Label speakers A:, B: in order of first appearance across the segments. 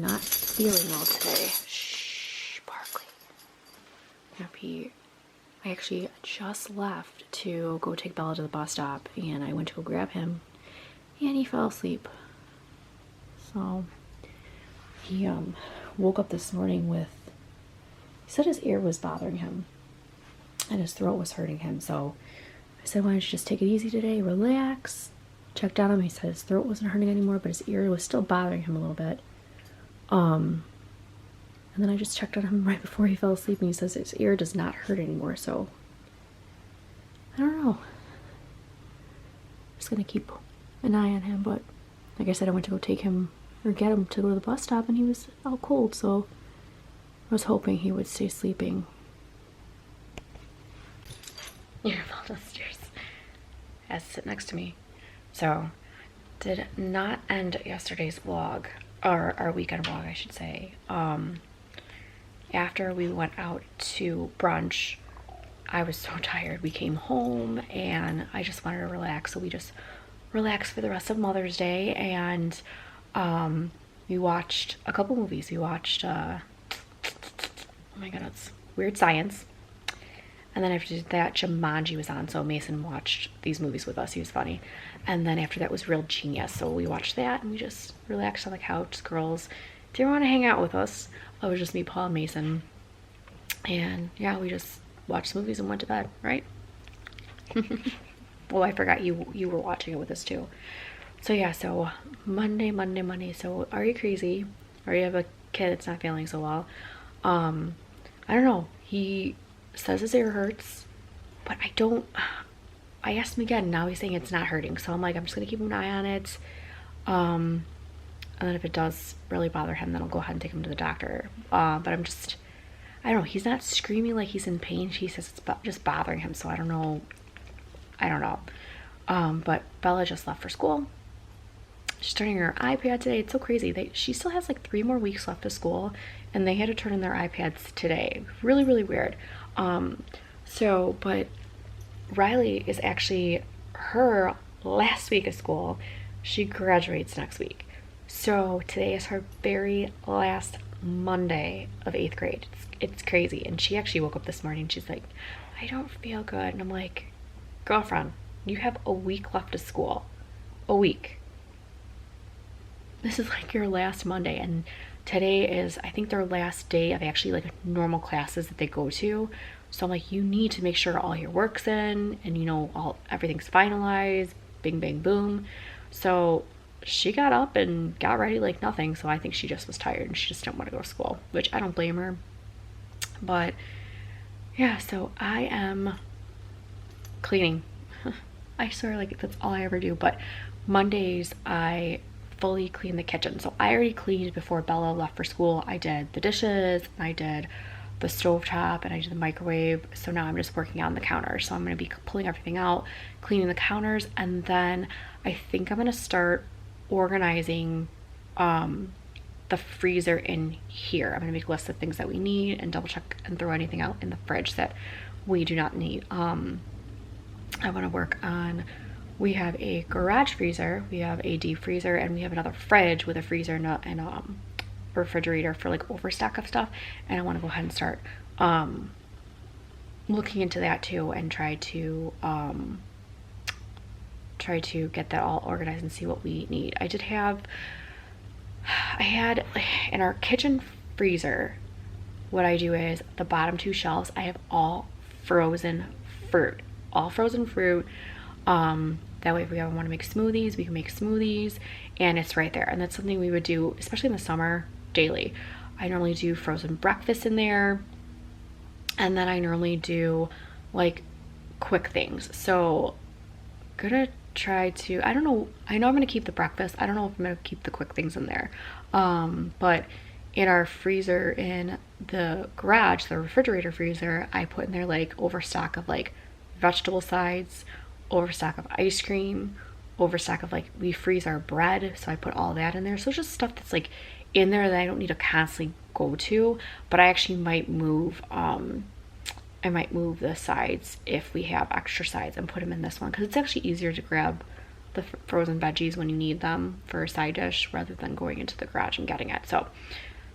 A: not feeling well today. Shh, Barkley. I actually just left to go take Bella to the bus stop, and I went to go grab him, and he fell asleep. So he woke up this morning with, he said his ear was bothering him and his throat was hurting him. So I said, why don't you just take it easy today, relax. Checked on him. He said his throat wasn't hurting anymore, but his ear was still bothering him a little bit. And then I just checked on him right before he fell asleep, and he says his ear does not hurt anymore. So I don't know. Just gonna keep an eye on him. But like I said, I went to go take him or get him to go to the bus stop, and he was all cold. So I was hoping he would stay sleeping. Your fell downstairs. Has to sit next to me. So, did not end yesterday's vlog, or our weekend vlog, I should say. After we went out to brunch, I was so tired. We came home and I just wanted to relax. So we just relaxed for the rest of Mother's Day, and we watched a couple movies. We watched, oh my god, it's Weird Science. And then after that, Jumanji was on, so Mason watched these movies with us. He was funny. And then after that was Real Genius, so we watched that, and we just relaxed on the couch. Girls didn't want to hang out with us. It was just me, Paul, and Mason. And yeah, we just watched movies and went to bed, right? Well, I forgot you were watching it with us too. So yeah, so Monday. So are you crazy? Or you have a kid that's not feeling so well? I don't know. He says his ear hurts, but I asked him again. Now he's saying it's not hurting, so I'm like, I'm just gonna keep an eye on it, and then if it does really bother him, then I'll go ahead and take him to the doctor. But I don't know, he's not screaming like he's in pain. He says it's just bothering him, so I don't know. But Bella just left for school. She's turning her iPad today. It's so crazy. She still has like 3 more weeks left of school, and they had to turn in their iPads today. Really, really weird. But Riley is actually her last week of school. She graduates next week. So today is her very last Monday of 8th grade. It's crazy. And she actually woke up this morning. She's like, I don't feel good. And I'm like, girlfriend, you have a week left of school. A week. This is like your last Monday, and today is, I think, their last day of actually like normal classes that they go to. So I'm like, you need to make sure all your work's in, and you know, everything's finalized, bing bang boom. So she got up and got ready like nothing. So I think she just was tired and she just didn't want to go to school, which I don't blame her. But yeah, so I am cleaning. I swear, like, that's all I ever do. But Mondays I fully clean the kitchen. So I already cleaned before Bella left for school. I did the dishes, and I did the stovetop, and I did the microwave. So now I'm just working on the counter. So I'm going to be pulling everything out, cleaning the counters, and then I think I'm going to start organizing the freezer in here. I'm going to make a list of things that we need and double check and throw anything out in the fridge that we do not need. I want to work on, we have a garage freezer, we have a deep freezer, and we have another fridge with a freezer and a refrigerator for like overstock of stuff. And I want to go ahead and start looking into that too, and try to get that all organized and see what we need. I had in our kitchen freezer, what I do is the bottom 2 shelves, I have all frozen fruit. That way if we ever want to make smoothies, we can make smoothies, and it's right there. And that's something we would do, especially in the summer, daily. I normally do frozen breakfast in there, and then I normally do like quick things. So gonna try to, I don't know, I know I'm gonna keep the breakfast. I don't know if I'm gonna keep the quick things in there. But in our freezer in the garage, the refrigerator freezer, I put in there like overstock of like vegetable sides, overstock of ice cream, overstock of like, we freeze our bread, so I put all that in there. So it's just stuff that's like in there that I don't need to constantly go to, but I actually might move the sides if we have extra sides and put them in this one, because it's actually easier to grab the frozen veggies when you need them for a side dish rather than going into the garage and getting it. So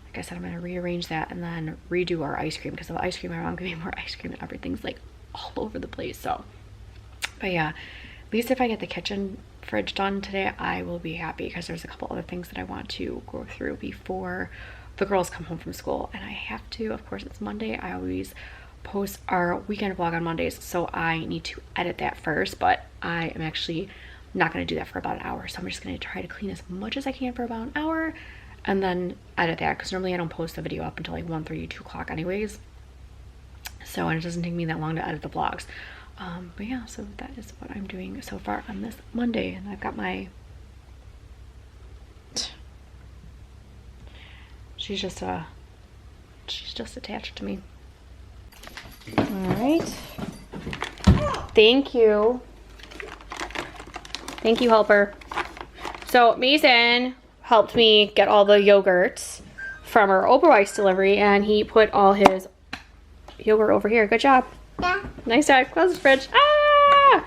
A: like I said, I'm gonna rearrange that and then redo our ice cream because of the ice cream. My mom gave me more ice cream and everything's like all over the place. So, but yeah, at least if I get the kitchen fridge done today, I will be happy because there's a couple other things that I want to go through before the girls come home from school. And I have to, of course, it's Monday. I always post our weekend vlog on Mondays, so I need to edit that first, but I am actually not going to do that for about an hour. So I'm just going to try to clean as much as I can for about an hour and then edit that, because normally I don't post the video up until like 1:30, 2 o'clock anyways. So, and it doesn't take me that long to edit the vlogs. But yeah, so that is what I'm doing so far on this Monday. And I've got my, she's just attached to me. All right. Thank you. Thank you, helper. So Mason helped me get all the yogurts from our Oberweis delivery, and he put all his yogurt over here. Good job. Yeah. Nice job. Close the fridge. Ah!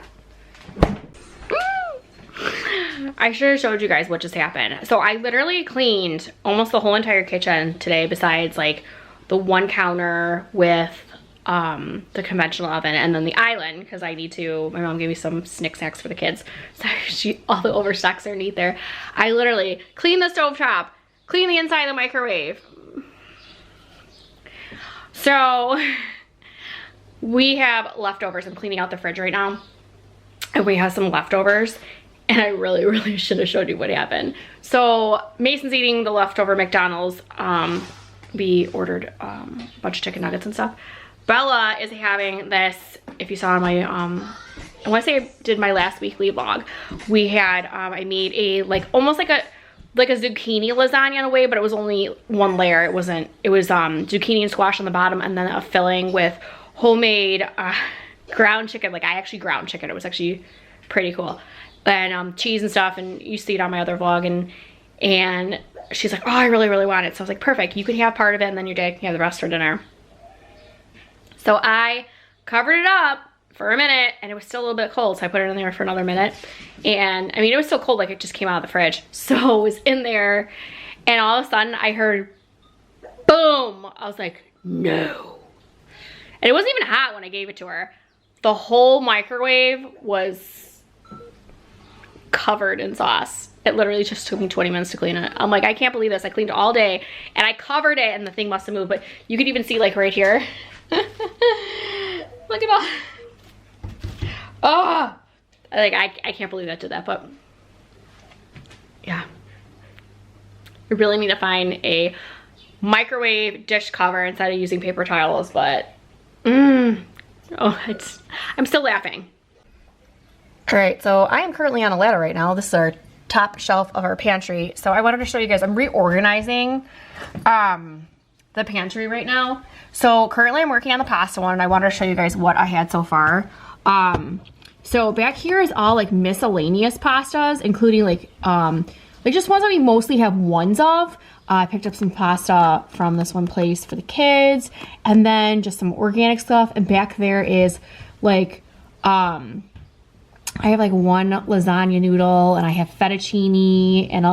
A: I should have showed you guys what just happened. So I literally cleaned almost the whole entire kitchen today, besides like the one counter with the conventional oven and then the island, because I need to, my mom gave me some snick snacks for the kids. So all the overstocks are underneath there. I literally cleaned the stovetop, cleaned the inside of the microwave. So we have leftovers. I'm cleaning out the fridge right now, and we have some leftovers, and I really should have showed you what happened. So Mason's eating the leftover McDonald's. We ordered a bunch of chicken nuggets and stuff. Bella is having this, if you saw on my, I want to say I did my last weekly vlog. We had, I made a, like, almost like a zucchini lasagna in a way, but it was only one layer. It was zucchini and squash on the bottom, and then a filling with homemade ground chicken. Like, I actually ground chicken. It was actually pretty cool. And cheese and stuff, and you see it on my other vlog, and she's like, oh, I really want it. So I was like, perfect. You can have part of it, and then your dad can have the rest for dinner. So I covered it up for a minute, and it was still a little bit cold, so I put it in there for another minute. And I mean, it was still cold, like it just came out of the fridge. So it was in there, and all of a sudden I heard boom. I was like, no. And it wasn't even hot when I gave it to her. The whole microwave was covered in sauce. It literally just took me 20 minutes to clean it. I'm like, I can't believe this. I cleaned it all day, and I covered it, and the thing must have moved. But you could even see, like, right here. Look at all. Oh, like I can't believe that did that, but yeah. I really need to find a microwave dish cover instead of using paper towels, but I'm still laughing. All right, so I am currently on a ladder right now. This is our top shelf of our pantry. So I wanted to show you guys, I'm reorganizing the pantry right now. So currently I'm working on the pasta one, and I wanted to show you guys what I had so far. So back here is all like miscellaneous pastas, including like just ones that we mostly have ones of. I picked up some pasta from this one place for the kids, and then just some organic stuff. And back there is like, I have like one lasagna noodle, and I have fettuccine and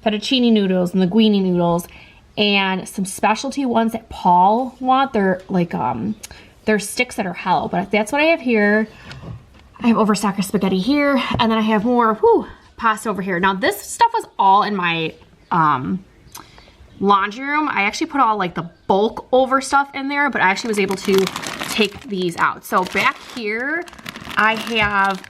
A: fettuccine noodles and linguine noodles, and some specialty ones that Paul want. They're like, they're sticks that are hollow, but that's what I have here. I have overstock of spaghetti here, and then I have more pasta over here. Now this stuff was all in my laundry room. I actually put all like the bulk over stuff in there, but I actually was able to take these out. So back here, I have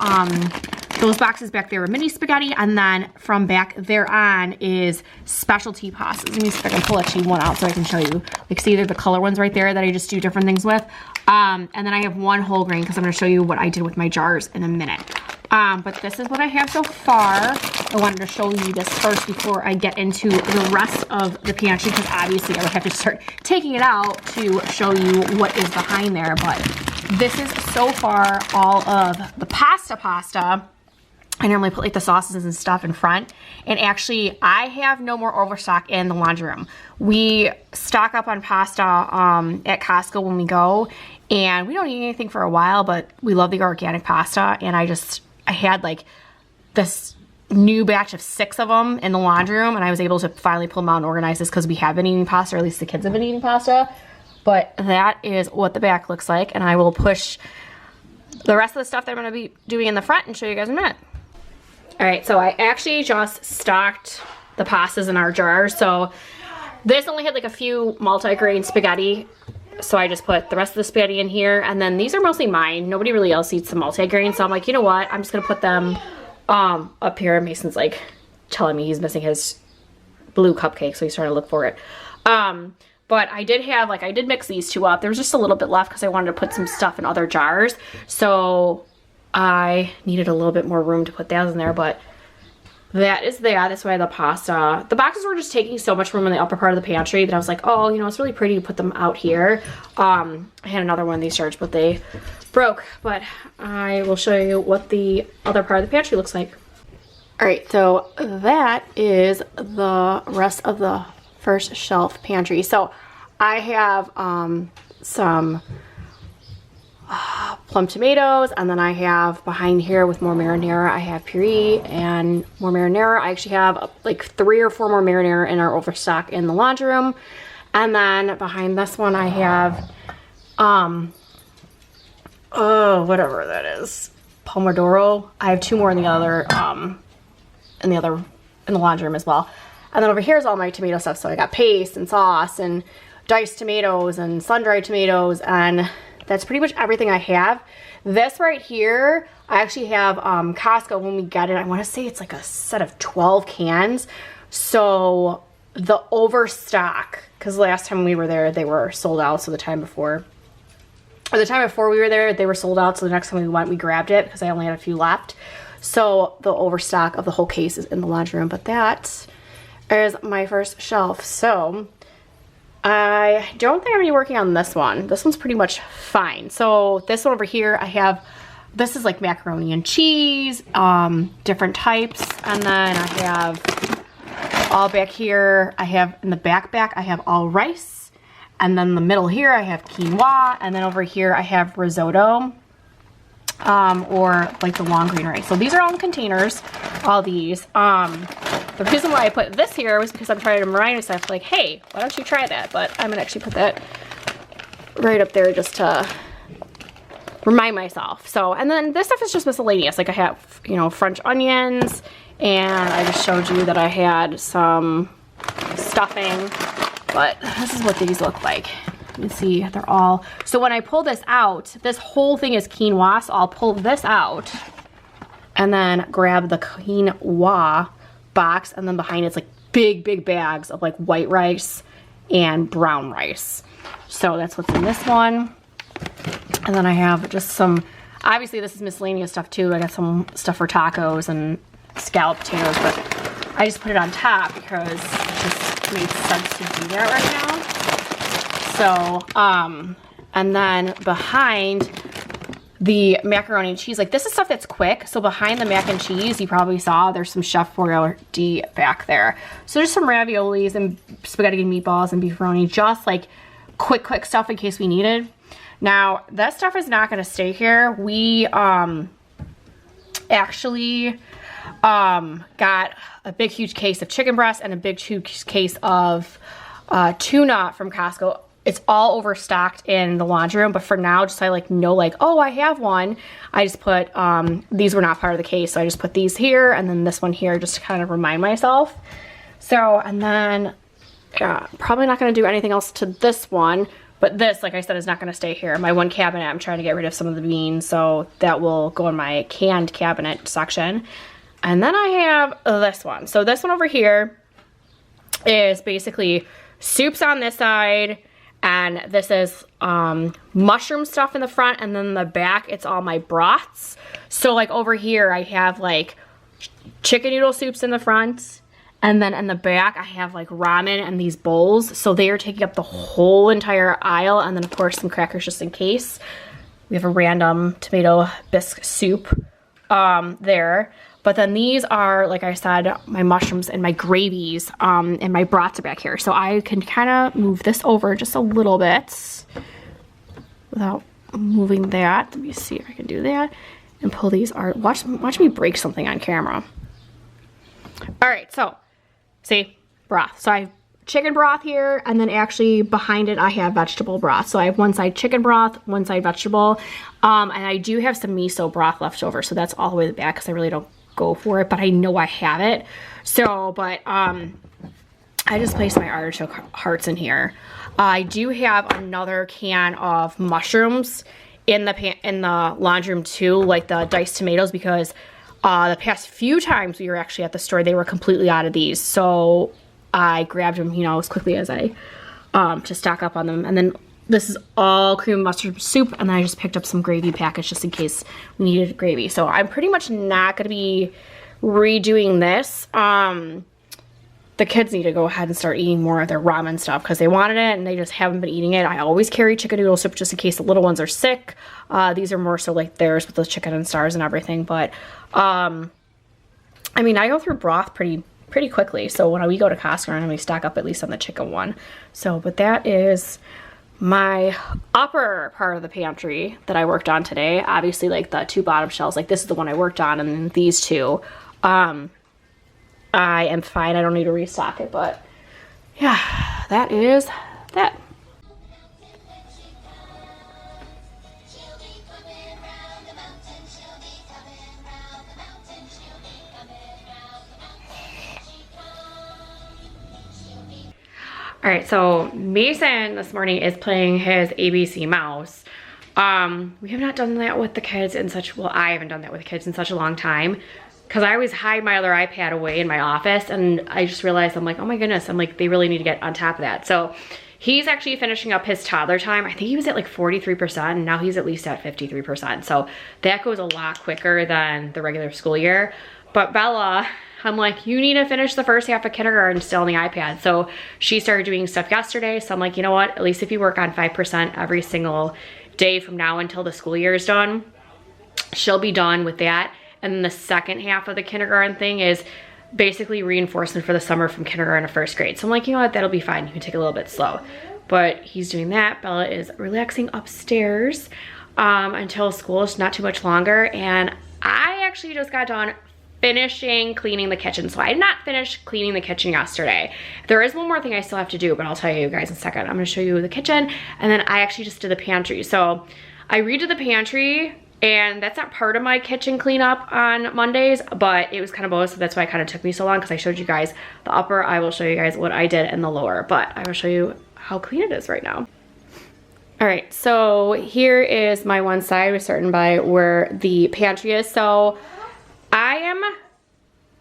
A: those boxes back there are mini spaghetti, and then from back there on is specialty pastas. Let me see if I can pull actually one out so I can show you. Like, see, they're the color ones right there that I just do different things with. And then I have one whole grain because I'm going to show you what I did with my jars in a minute. But this is what I have so far. I wanted to show you this first before I get into the rest of the pantry, because obviously I would have to start taking it out to show you what is behind there. But this is so far all of the pasta. I normally put like the sauces and stuff in front, and actually I have no more overstock in the laundry room. We stock up on pasta at Costco when we go, and we don't eat anything for a while, but we love the organic pasta. And I had like
B: this new batch of 6 of them in the laundry room, and I was able to finally pull them out and organize this because we have been eating pasta, or at least the kids have been eating pasta. But that is what the back looks like, and I will push the rest of the stuff that I'm going to be doing in the front and show you guys in a minute. All right, so I actually just stocked the pastas in our jars. So this only had like a few multi-grain spaghetti, so I just put the rest of the spaghetti in here, and then these are mostly mine. Nobody really else eats the multi-grain, so I'm like, you know what? I'm just gonna put them up here. Mason's like telling me he's missing his blue cupcake, so he's trying to look for it. But I did have, like, I did mix these 2 up. There was just a little bit left because I wanted to put some stuff in other jars. So I needed a little bit more room to put that in there, but that is that. That's why the pasta. The boxes were just taking so much room in the upper part of the pantry that I was like, oh, you know, it's really pretty to put them out here. I had another one of these jars, but they broke. But I will show you what the other part of the pantry looks like. All right, so that is the rest of the first shelf pantry. So I have some plum tomatoes, and then I have behind here with more marinara, I have puree and more marinara. I actually have like 3 or 4 more marinara in our overstock in the laundry room. And then behind this one I have whatever that is, pomodoro. I have 2 more in the other in the laundry room as well. And then over here is all my tomato stuff. So I got paste and sauce and diced tomatoes and sun-dried tomatoes, and that's pretty much everything I have. This right here, I actually have Costco when we get it. I want to say it's like a set of 12 cans. So the overstock, because last time we were there, they were sold out. So the time before we were there, they were sold out. So the next time we went, we grabbed it because I only had a few left. So the overstock of the whole case is in the laundry room. But that is my first shelf. So I don't think I'm gonna be working on this one. This one's pretty much fine. So this one over here, I have, this is like macaroni and cheese, different types. And then I have all back here, I have in the back, I have all rice. And then the middle here, I have quinoa. And then over here, I have risotto, or like the long green rice. So these are all in containers, all these. The reason why I put this here was because I'm trying to remind myself, like, hey, why don't you try that? But I'm gonna actually put that right up there just to remind myself. So, and then this stuff is just miscellaneous. Like I have, you know, French onions, and I just showed you that I had some stuffing, but this is what these look like. You can see they're all, so when I pull this out, this whole thing is quinoa, so I'll pull this out and then grab the quinoa box, and then behind it's like big bags of like white rice and brown rice. So that's what's in this one. And then I have just some, obviously this is miscellaneous stuff too. I got some stuff for tacos and scalloped potatoes, but I just put it on top because it just made sense to do that right now. So, and then behind the macaroni and cheese, like this is stuff that's quick. So behind the mac and cheese, you probably saw there's some Chef Boyardee back there. So there's some raviolis and spaghetti and meatballs and beefaroni, just like quick stuff in case we needed. Now that stuff is not going to stay here. We actually got a big huge case of chicken breast and a big huge case of tuna from Costco. It's all overstocked in the laundry room, but for now, just so I like know like, oh, I have one. I just put, these were not part of the case, so I just put these here and then this one here just to kind of remind myself. So, and then probably not gonna do anything else to this one, but this, like I said, is not gonna stay here. My one cabinet, I'm trying to get rid of some of the beans, so that will go in my canned cabinet section. And then I have this one. So this one over here is basically soups on this side, and this is mushroom stuff in the front, and then in the back it's all my broths. So like over here I have like chicken noodle soups in the front, and then in the back I have like ramen and these bowls. So they are taking up the whole entire aisle, and then of course some crackers just in case. We have a random tomato bisque soup there. But then these are, like I said, my mushrooms and my gravies, and my broths are back here. So I can kind of move this over just a little bit without moving that. Let me see if I can do that. and pull these art. Watch me break something on camera. All right, so see, broth. So I have chicken broth here, and then actually behind it I have vegetable broth. So I have one side chicken broth, one side vegetable, and I do have some miso broth left over. So that's all the way to the back because I really don't go for it, but I know I have it. So, but I just placed my artichoke hearts in here. I do have another can of mushrooms in the laundry room too, like the diced tomatoes, because the past few times we were actually at the store, they were completely out of these. So I grabbed them, you know, as quickly as I to stock up on them. And then this is all cream mustard soup, and then I just picked up some gravy packets just in case we needed gravy. So I'm pretty much not gonna be redoing this. The kids need to go ahead and start eating more of their ramen stuff because they wanted it and they just haven't been eating it. I always carry chicken noodle soup just in case the little ones are sick. These are more so like theirs with the chicken and stars and everything. But I mean, I go through broth pretty quickly. So when we go to Costco, I normally stock up at least on the chicken one. So, but that is my upper part of the pantry that I worked on today. Obviously, like the two bottom shelves, like this is the one I worked on, and then these two. I am fine. I don't need to restock it, but yeah, that is that. All right, so Mason this morning is playing his ABC mouse. We have not done that with the kids in such, well, I haven't done that with the kids in such a long time, because I always hide my other iPad away in my office, and I just realized, I'm like, oh my goodness, I'm like, they really need to get on top of that. So he's actually finishing up his toddler time. I think he was at like 43%, and now he's at least at 53%. So that goes a lot quicker than the regular school year. But Bella, I'm like, you need to finish the first half of kindergarten still on the iPad. So she started doing stuff yesterday. So I'm like, you know what? At least if you work on 5% every single day from now until the school year is done, she'll be done with that. And then the second half of the kindergarten thing is basically reinforcement for the summer from kindergarten to first grade. So I'm like, you know what, that'll be fine. You can take it a little bit slow. But he's doing that. Bella is relaxing upstairs until school is not too much longer. And I actually just got done finishing cleaning the kitchen. So I did not finish cleaning the kitchen yesterday. There is one more thing I still have to do, but I'll tell you guys in a second. I'm gonna show you the kitchen, and then I actually just did the pantry. So I redid the pantry, and that's not part of my kitchen cleanup on Mondays, but it was kind of both, so that's why it kind of took me so long, because I showed you guys the upper. I will show you guys what I did in the lower, but I will show you how clean it is right now. All right, so here is my one side. We're starting by where the pantry is. So I am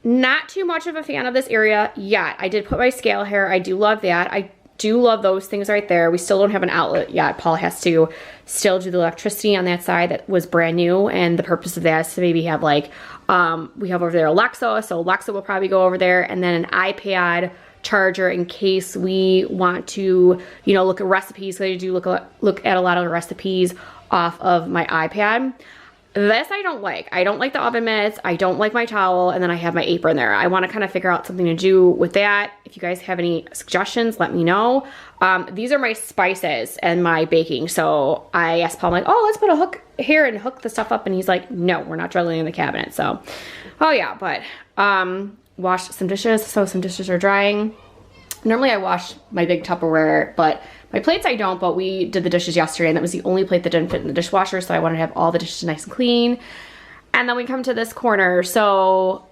B: not too much of a fan of this area yet. I did put my scale here. I do love that. I do love those things right there. We still don't have an outlet yet. Paul has to still do the electricity on that side that was brand new, and the purpose of that is to maybe have like, we have over there Alexa, so Alexa will probably go over there, and then an iPad charger in case we want to, you know, look at recipes. So I do look at a lot of the recipes off of my iPad. This I don't like. I don't like the oven mitts. I don't like my towel, and then I have my apron there. I want to kind of figure out something to do with that. If you guys have any suggestions, let me know. These are my spices and my baking. So I asked Paul, I'm like, oh, let's put a hook here and hook the stuff up. And he's like, no, we're not drilling in the cabinet. So, oh yeah, but washed some dishes. So some dishes are drying. Normally I wash my big Tupperware, but my plates I don't, but we did the dishes yesterday, and that was the only plate that didn't fit in the dishwasher, so I wanted to have all the dishes nice and clean. And then we come to this corner, so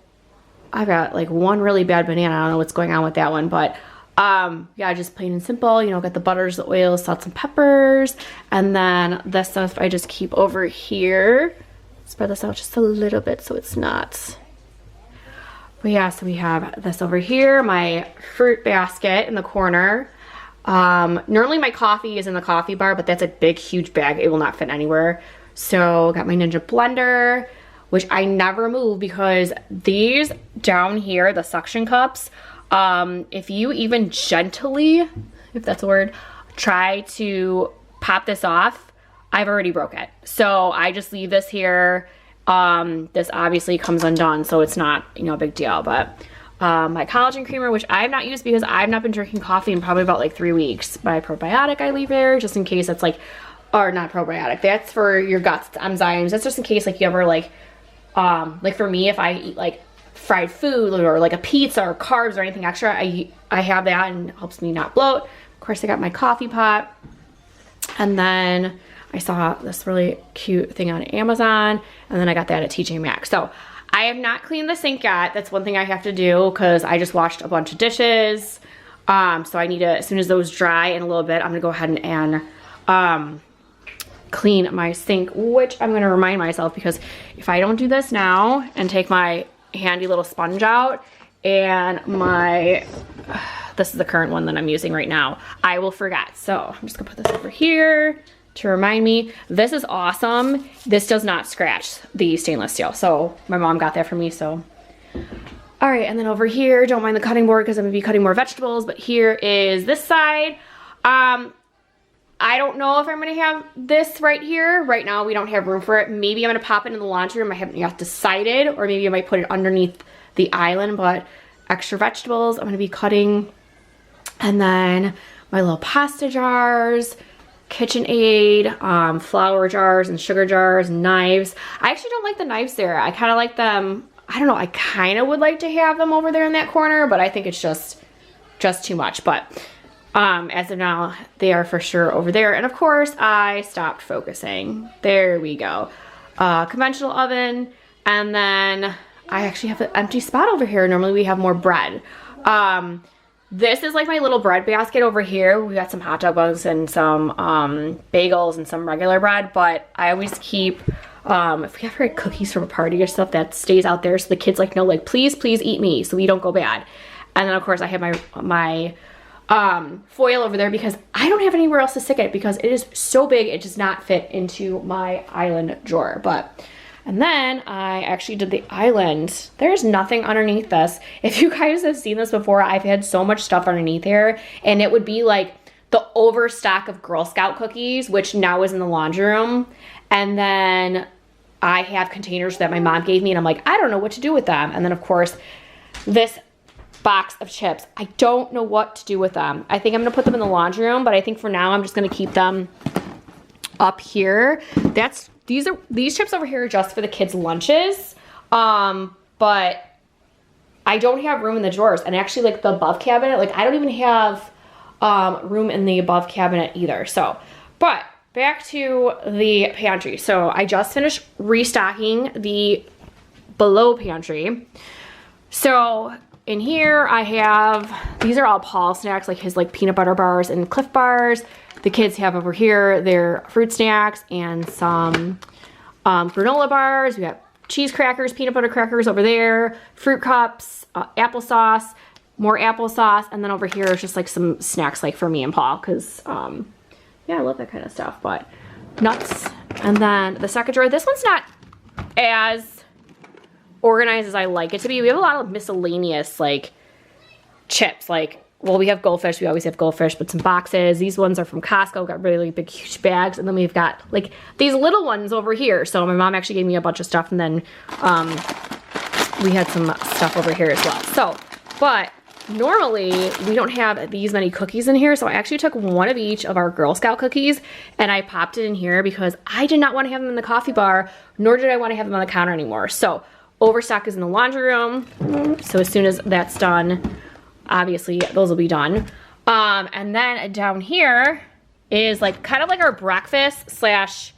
B: I've got like one really bad banana. I don't know what's going on with that one, but yeah, just plain and simple, you know, got the butters, the oils, salt and peppers, and then this stuff I just keep over here. Spread this out just a little bit so it's not... But yeah, so we have this over here, my fruit basket in the corner. Normally my coffee is in the coffee bar, but that's a big, huge bag. It will not fit anywhere. So got my Ninja blender, which I never move because these down here, the suction cups, if you even gently, if that's a word, try to pop this off, I've already broke it. So I just leave this here. This obviously comes undone, so it's not, you know, a big deal, but my collagen creamer, which I have not used because I've not been drinking coffee in probably about like 3 weeks. My probiotic I leave there just in case it's like or not probiotic. That's for your guts, enzymes. That's just in case like you ever like for me, if I eat like fried food or like a pizza or carbs or anything extra, I have that and it helps me not bloat. Of course, I got my coffee pot. And then I saw this really cute thing on Amazon, and then I got that at TJ Maxx. So I have not cleaned the sink yet. That's one thing I have to do because I just washed a bunch of dishes. So I need to, as soon as those dry in a little bit, I'm gonna go ahead and clean my sink, which I'm gonna remind myself, because if I don't do this now and take my handy little sponge out and this is the current one that I'm using right now, I will forget. So I'm just gonna put this over here to remind me. This is awesome. This does not scratch the stainless steel. So my mom got that for me, so. All right, and then over here, don't mind the cutting board because I'm gonna be cutting more vegetables, but here is this side. I don't know if I'm gonna have this right here. Right now, we don't have room for it. Maybe I'm gonna pop it in the laundry room. I haven't yet decided, or maybe I might put it underneath the island, but extra vegetables I'm gonna be cutting. And then my little pasta jars, KitchenAid, flour jars and sugar jars, knives. I actually don't like the knives there. I kind of like them, I don't know, I kind of would like to have them over there in that corner, but I think it's just too much. But as of now, they are for sure over there. And of course, I stopped focusing. There we go. Conventional oven. And then I actually have an empty spot over here. Normally we have more bread. This is like my little bread basket over here. We got some hot dog buns and some bagels and some regular bread, but I always keep, if we ever had cookies from a party or stuff, that stays out there so the kids like know, like, please eat me so we don't go bad. And then of course I have my foil over there because I don't have anywhere else to stick it because it is so big it does not fit into my island drawer. And then I actually did the island. There's nothing underneath this. If you guys have seen this before, I've had so much stuff underneath here, and it would be like the overstock of Girl Scout cookies, which now is in the laundry room. And then I have containers that my mom gave me, and I'm like, I don't know what to do with them. And then of course, this box of chips, I don't know what to do with them. I think I'm gonna put them in the laundry room, but I think for now I'm just gonna keep them up here. These chips over here are just for the kids' lunches, but I don't have room in the drawers. And actually, like the above cabinet, like I don't even have room in the above cabinet either. So, but back to the pantry. So I just finished restocking the below pantry. So in here I have, these are all Paul snacks, like his like peanut butter bars and Cliff bars. The kids have over here their fruit snacks and some granola bars. We got cheese crackers, peanut butter crackers over there, fruit cups, applesauce, more applesauce, and then over here is just like some snacks like for me and Paul because, yeah, I love that kind of stuff, but nuts. And then the second drawer, this one's not as organized as I like it to be. We have a lot of miscellaneous like chips, like, well, we have Goldfish. We always have Goldfish, but some boxes. These ones are from Costco. Got really big, huge bags. And then we've got like these little ones over here. So my mom actually gave me a bunch of stuff, and then we had some stuff over here as well. So, but normally we don't have these many cookies in here. So I actually took one of each of our Girl Scout cookies and I popped it in here because I did not want to have them in the coffee bar, nor did I want to have them on the counter anymore. So overstock is in the laundry room. So as soon as that's done, obviously those will be done. And then down here is like kind of like our breakfast slash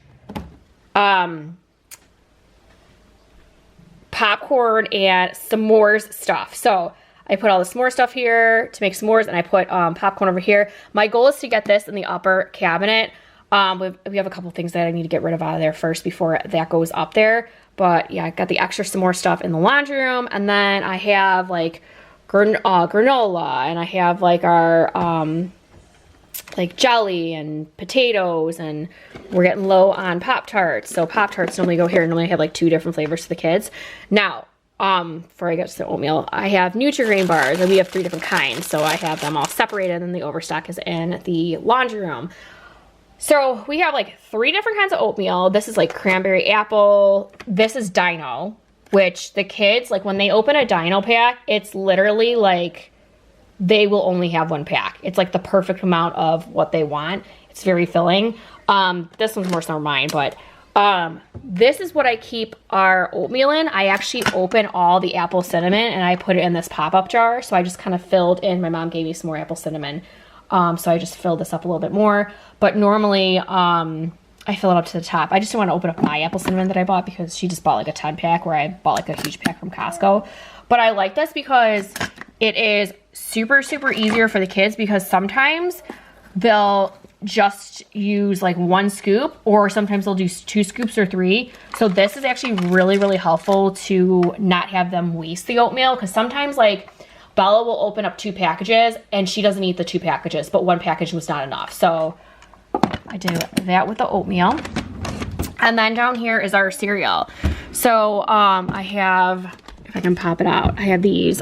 B: popcorn and s'mores stuff. So I put all the s'more stuff here to make s'mores, and I put popcorn over here. My goal is to get this in the upper cabinet. We have a couple things that I need to get rid of out of there first before that goes up there. But yeah, I got the extra s'more stuff in the laundry room, and then I have like granola, and I have like our like jelly and potatoes, and we're getting low on Pop-Tarts. So Pop-Tarts normally go here. Normally I have like 2 different flavors for the kids. Now, before I get to the oatmeal, I have Nutri-Grain bars, and we have 3 different kinds. So I have them all separated, and the overstock is in the laundry room. So we have like 3 different kinds of oatmeal. This is like cranberry apple. This is Dino, which the kids, like when they open a Dino pack, it's literally like they will only have 1 pack. It's like the perfect amount of what they want. It's very filling. This one's more so mine, but this is what I keep our oatmeal in. I actually open all the apple cinnamon and I put it in this pop-up jar. So I just kind of filled in. My mom gave me some more apple cinnamon. So I just filled this up a little bit more. But normally, I fill it up to the top. I just don't want to open up my apple cinnamon that I bought because she just bought like a 10 pack where I bought like a huge pack from Costco. But I like this because it is super, super easier for the kids because sometimes they'll just use like 1 scoop or sometimes they'll do 2 scoops or 3. So this is actually really, really helpful to not have them waste the oatmeal because sometimes like Bella will open up 2 packages and she doesn't eat the 2 packages, but 1 package was not enough. So I did that with the oatmeal. And then down here is our cereal. So I have, if I can pop it out, I have these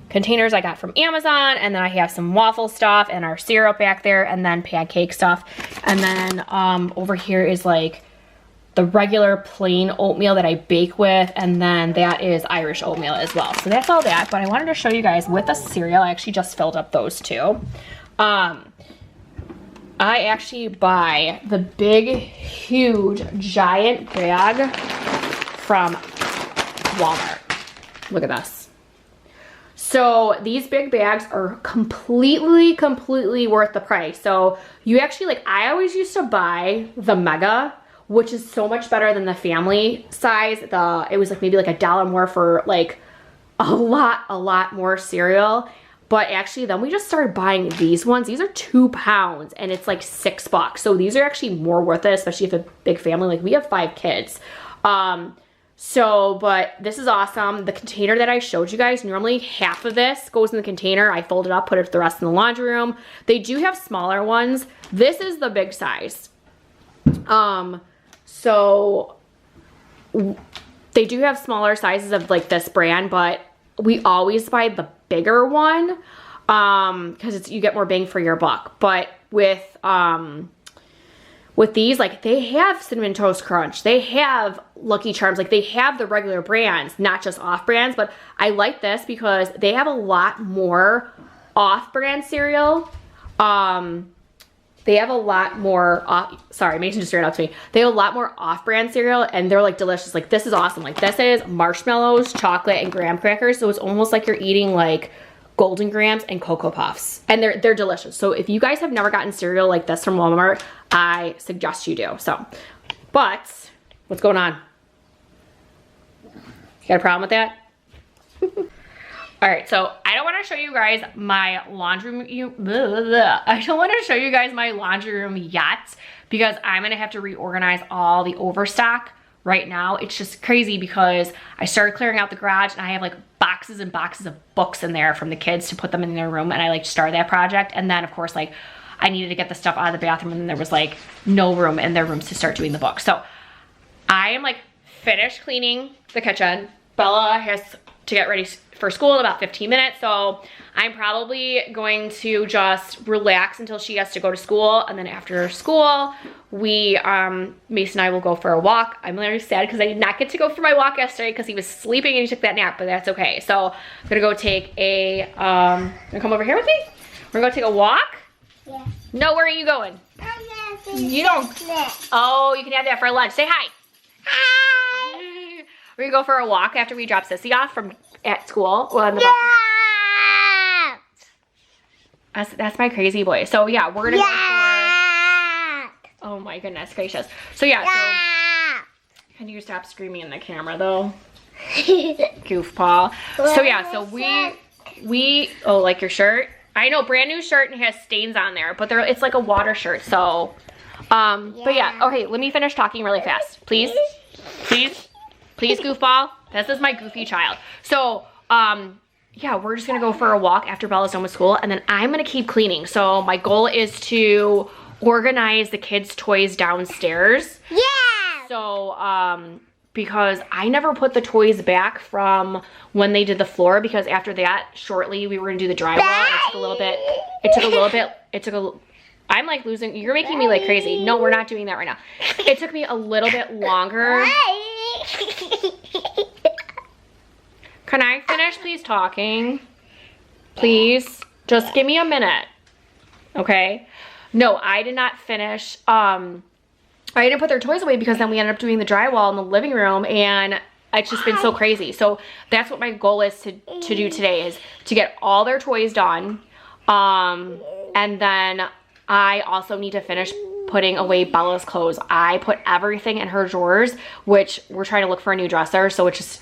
B: containers I got from Amazon, and then I have some waffle stuff and our syrup back there, and then pancake stuff. And then over here is like the regular plain oatmeal that I bake with, and then that is Irish oatmeal as well. So that's all that, but I wanted to show you guys with the cereal. I actually just filled up those 2. I actually buy the big, huge, giant bag from Walmart. Look at this. So these big bags are completely worth the price. So you actually, like, I always used to buy the mega, which is so much better than the family size. It was like maybe like $1 more for like a lot more cereal. But actually then we just started buying these ones. These are 2 pounds and it's like $6. So these are actually more worth it, especially if a big family, like we have 5 kids. But this is awesome. The container that I showed you guys, normally half of this goes in the container. I fold it up, put the rest in the laundry room. They do have smaller ones. This is the big size. So they do have smaller sizes of like this brand, but we always buy the bigger one because you get more bang for your buck. But with these, like, they have Cinnamon Toast Crunch, they have Lucky Charms, like they have the regular brands, not just off brands. But I like this because they have a lot more off-brand cereal. They have a lot more sorry, Mason just ran up to me. They have a lot more off-brand cereal and they're like delicious. Like this is awesome. Like this is marshmallows, chocolate, and graham crackers. So it's almost like you're eating like Golden Grahams and Cocoa Puffs. And they're delicious. So if you guys have never gotten cereal like this from Walmart, I suggest you do. So, but what's going on? You got a problem with that? All right, so I don't want to show you guys my laundry room. I don't want to show you guys my laundry room yet because I'm gonna have to reorganize all the overstock right now. It's just crazy because I started clearing out the garage and I have like boxes and boxes of books in there from the kids to put them in their room, and I like started that project. And then of course like I needed to get the stuff out of the bathroom, and then there was like no room in their rooms to start doing the books. So I am like finished cleaning the kitchen. Bella has to get ready for school in about 15 minutes. So I'm probably going to just relax until she has to go to school. And then after school, Mason and I will go for a walk. I'm really sad because I did not get to go for my walk yesterday because he was sleeping and he took that nap, but that's okay. So I'm gonna go take a, gonna come over here with me? We're gonna go take a walk?
C: Yeah.
B: No, where are you going? You don't, oh, you can have that for lunch. Say hi. Hi. We're gonna go for a walk after we drop Sissy off at school. Well,
C: Yeah.
B: that's my crazy boy. So yeah, we're gonna go for, oh my goodness gracious. So yeah, so can you stop screaming in the camera though? Goofball. So yeah, so we oh, like your shirt? I know, brand new shirt and it has stains on there, but it's like a water shirt. So but yeah, okay, let me finish talking really fast. Please goofball. This is my goofy child. So yeah, we're just gonna go for a walk after Bella's done with school, and then I'm gonna keep cleaning. So my goal is to organize the kids' toys downstairs.
C: Yeah.
B: So because I never put the toys back from when they did the floor, because after that, shortly we were gonna do the drywall. And I'm like losing, you're making me like crazy. No, we're not doing that right now. It took me a little bit longer. Can I finish please talking? Please, just give me a minute, okay?
A: No, I did not finish. I didn't put their toys away because then we ended up doing the drywall in the living room, and it's just been so crazy. So that's what my goal is to do today, is to get all their toys done. And then I also need to finish putting away Bella's clothes. I put everything in her drawers, which we're trying to look for a new dresser. So it's just,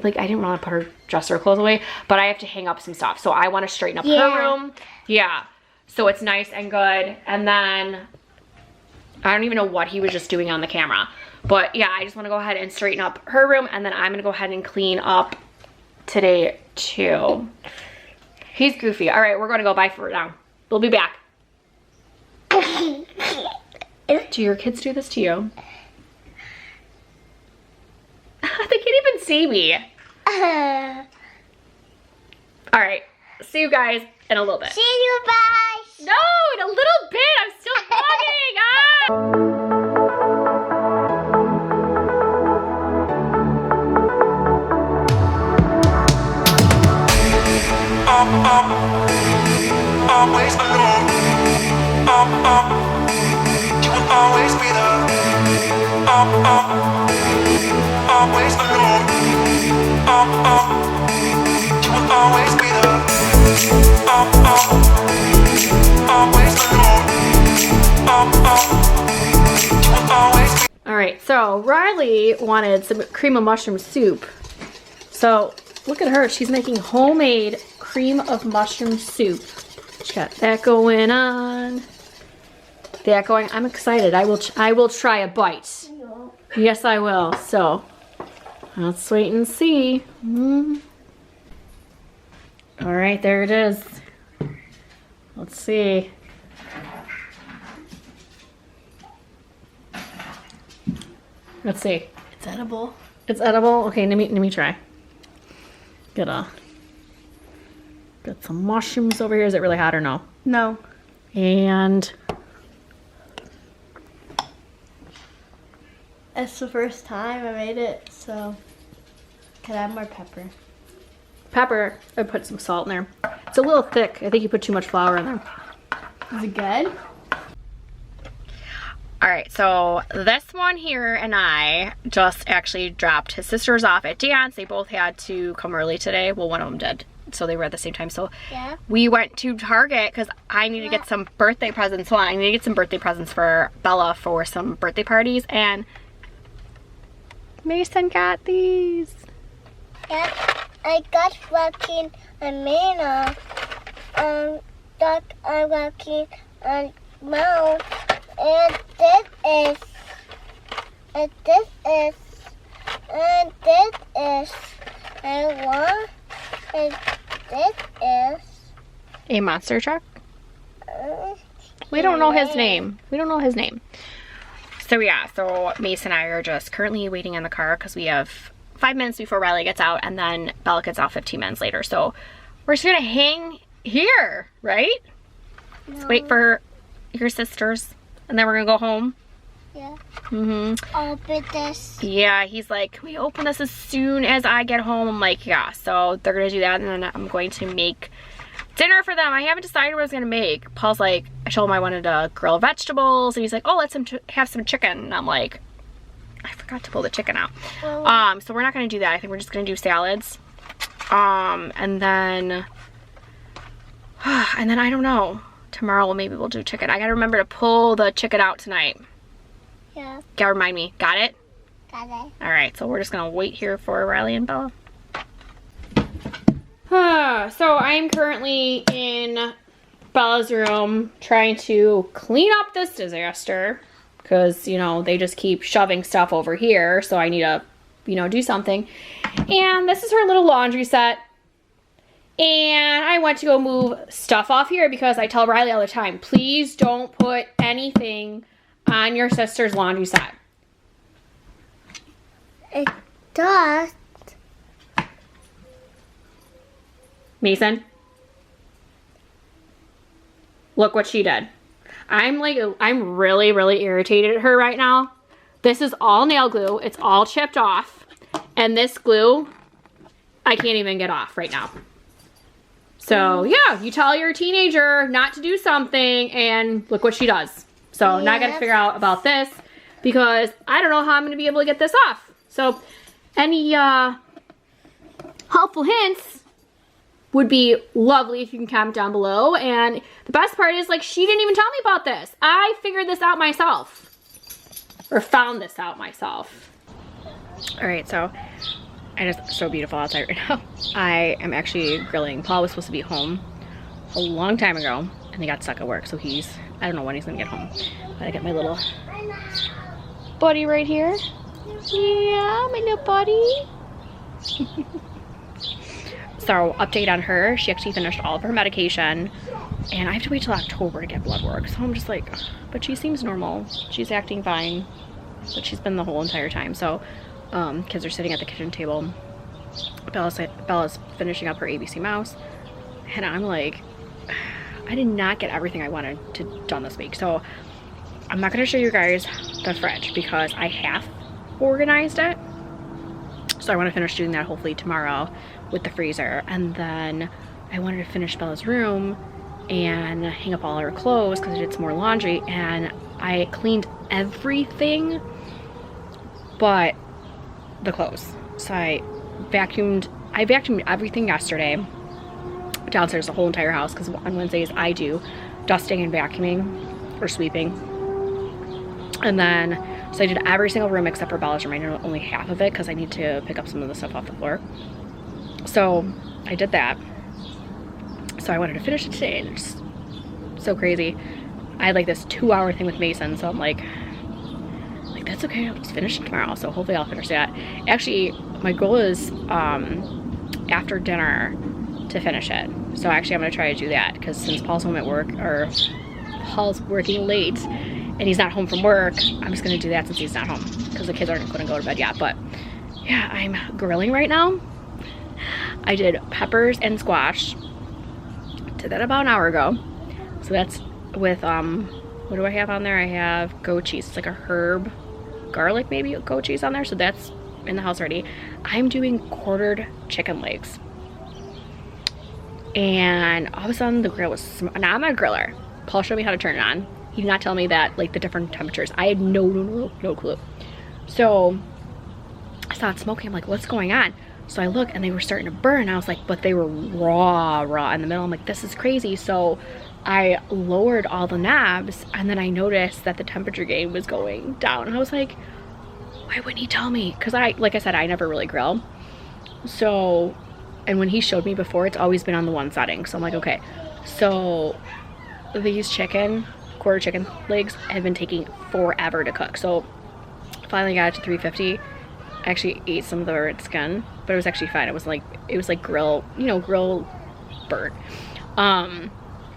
A: like, I didn't want to put her dresser clothes away, but I have to hang up some stuff. So I want to straighten up her room. Yeah. So it's nice and good. And then I don't even know what he was just doing on the camera. But yeah, I just want to go ahead and straighten up her room, and then I'm going to go ahead and clean up today too. He's goofy. All right, we're going to go bye for now. We'll be back. Do your kids do this to you? They can't even see me. All right, see you guys in a little bit.
C: See you, bye.
A: No, in a little bit. I'm still vlogging. Ah!
D: Always alone. You will always be there. Always alone. You will always be there. Always alone. You will always be.
B: All right, so Riley wanted some cream of mushroom soup. So look at her, she's making homemade cream of mushroom soup. She got that going on. That going. I'm excited. I will try a bite. Yes, I will. So let's wait and see. All right, there it is. Let's see. Let's see.
E: It's edible.
B: It's edible. Okay, let me try. Got some mushrooms over here. Is it really hot or no?
E: No.
B: And
E: It's the first time I made it, so could add more pepper.
B: pepper. I put some salt in there. It's a little thick. I think you put too much flour in there.
E: Is it good?
A: All right, so this one here and I just actually dropped his sisters off at dance. They both had to come early today. Well, one of them did, so they were at the same time. So
C: Yeah.
A: we went to Target because I need to get some birthday presents. Well, I need to get some birthday presents for Bella for some birthday parties, and Mason got these.
C: Yeah. I got working on Mina. That I'm working on Mount. And this is. And this is. And this is. And one. And this is.
A: A monster truck?
C: Uh,
A: We don't know his name. We don't know his name. So yeah, so Mason and I are just currently waiting in the car because we have 5 minutes before Riley gets out, and then Bella gets out 15 minutes later. So we're just gonna hang here, right? Let's wait for your sisters, and then we're gonna go home.
C: Yeah.
A: Mm-hmm.
C: Open this.
A: Yeah, he's like, can we open this as soon as I get home? I'm like, yeah. So they're gonna do that, and then I'm going to make dinner for them. I haven't decided what I was gonna make. Paul's like, I told him I wanted to grill vegetables, and he's like, oh, let's have some chicken. And I'm like, I forgot to pull the chicken out. So we're not gonna do that. I think we're just gonna do salads. And then I don't know. Tomorrow maybe we'll do chicken. I gotta remember to pull the chicken out tonight.
C: Yeah.
A: Gotta remind me. Got it?
C: Got it.
A: All right, so we're just gonna wait here for Riley and Bella. So I'm currently in Bella's room trying to clean up this disaster because, you know, they just keep shoving stuff over here. So I need to, you know, do something. And this is her little laundry set. And I went to go move stuff off here because I tell Riley all the time, please don't put anything on your sister's laundry set.
C: It does.
A: Mason, look what she did. I'm really, really irritated at her right now. This is all nail glue. It's all chipped off. And this glue, I can't even get off right now.
B: So yeah, you tell your teenager not to do something and look what she does. So now I gotta figure out about this because I don't know how I'm gonna be able to get this off. So any helpful hints would be lovely if you can comment down below. And the best part is, like, she didn't even tell me about this. I figured this out myself. Or found this out myself.
A: Alright, so it is so beautiful outside right now. I am actually grilling. Paul was supposed to be home a long time ago and he got stuck at work, so I don't know when he's gonna get home. But I got my little buddy right here. Yeah, my little buddy. So, update on her. She actually finished all of her medication and I have to wait till October to get blood work. So I'm just like, but she seems normal. She's acting fine, but she's been the whole entire time. So kids are sitting at the kitchen table. Bella's finishing up her ABC Mouse. And I'm like, I did not get everything I wanted done this week. So I'm not going to show you guys the fridge because I half organized it. So I want to finish doing that hopefully tomorrow with the freezer. And then I wanted to finish Bella's room and hang up all her clothes because I did some more laundry. And I cleaned everything but the clothes. So I vacuumed everything yesterday downstairs, the whole entire house, because on Wednesdays I do dusting and vacuuming or sweeping. And then so I did every single room except for Bella's room. I know only half of it because I need to pick up some of the stuff off the floor. So I did that. So I wanted to finish it today and it's so crazy. I had like this 2-hour thing with Mason, so I'm like that's okay, I'll just finish it tomorrow. So hopefully I'll finish that. Actually, my goal is after dinner to finish it. So actually I'm gonna try to do that because since Paul's home at work, or Paul's working late and he's not home from work, I'm just gonna do that since he's not home because the kids aren't gonna go to bed yet. But yeah, I'm grilling right now. I did peppers and squash. Did that about an hour ago. So that's with what do I have on there? I have goat cheese. It's like a herb garlic maybe goat cheese on there. So that's in the house already. I'm doing quartered chicken legs. And all of a sudden the grill was, now I'm a griller. Paul showed me how to turn it on. He did not tell me that, like, the different temperatures. I had no clue. So I saw it smoking. I'm like, what's going on? So I look and they were starting to burn. I was like, but they were raw in the middle. I'm like, this is crazy. So I lowered all the knobs and then I noticed that the temperature gain was going down. And I was like, why wouldn't he tell me? Because like I said, I never really grill. So, and when he showed me before, it's always been on the one setting. So I'm like, okay. So these quarter chicken legs have been taking forever to cook. So finally got it to 350. I actually ate some of the red skin, but it was actually fine. It was like grill burnt.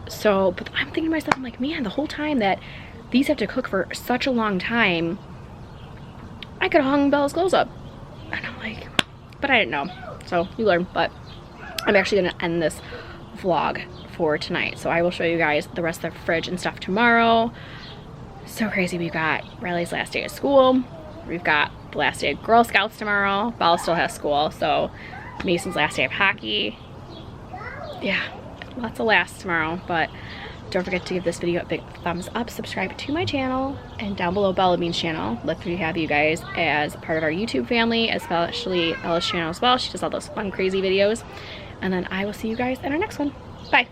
A: So, but I'm thinking to myself, I'm like, man, the whole time that these have to cook for such a long time, I could have hung Bella's clothes up. And I'm like, but I didn't know. So you learn. But I'm actually gonna end this vlog for tonight. So I will show you guys the rest of the fridge and stuff tomorrow. So crazy. We've got Riley's last day of school. We've got the last day of Girl Scouts tomorrow. Bella still has school. So Mason's last day of hockey. Yeah, lots of laughs tomorrow. But don't forget to give this video a big thumbs up. Subscribe to my channel. And down below, Bella Bean's channel. Love to have you guys as part of our YouTube family, especially Bella's channel as well. She does all those fun, crazy videos. And then I will see you guys in our next one. Bye.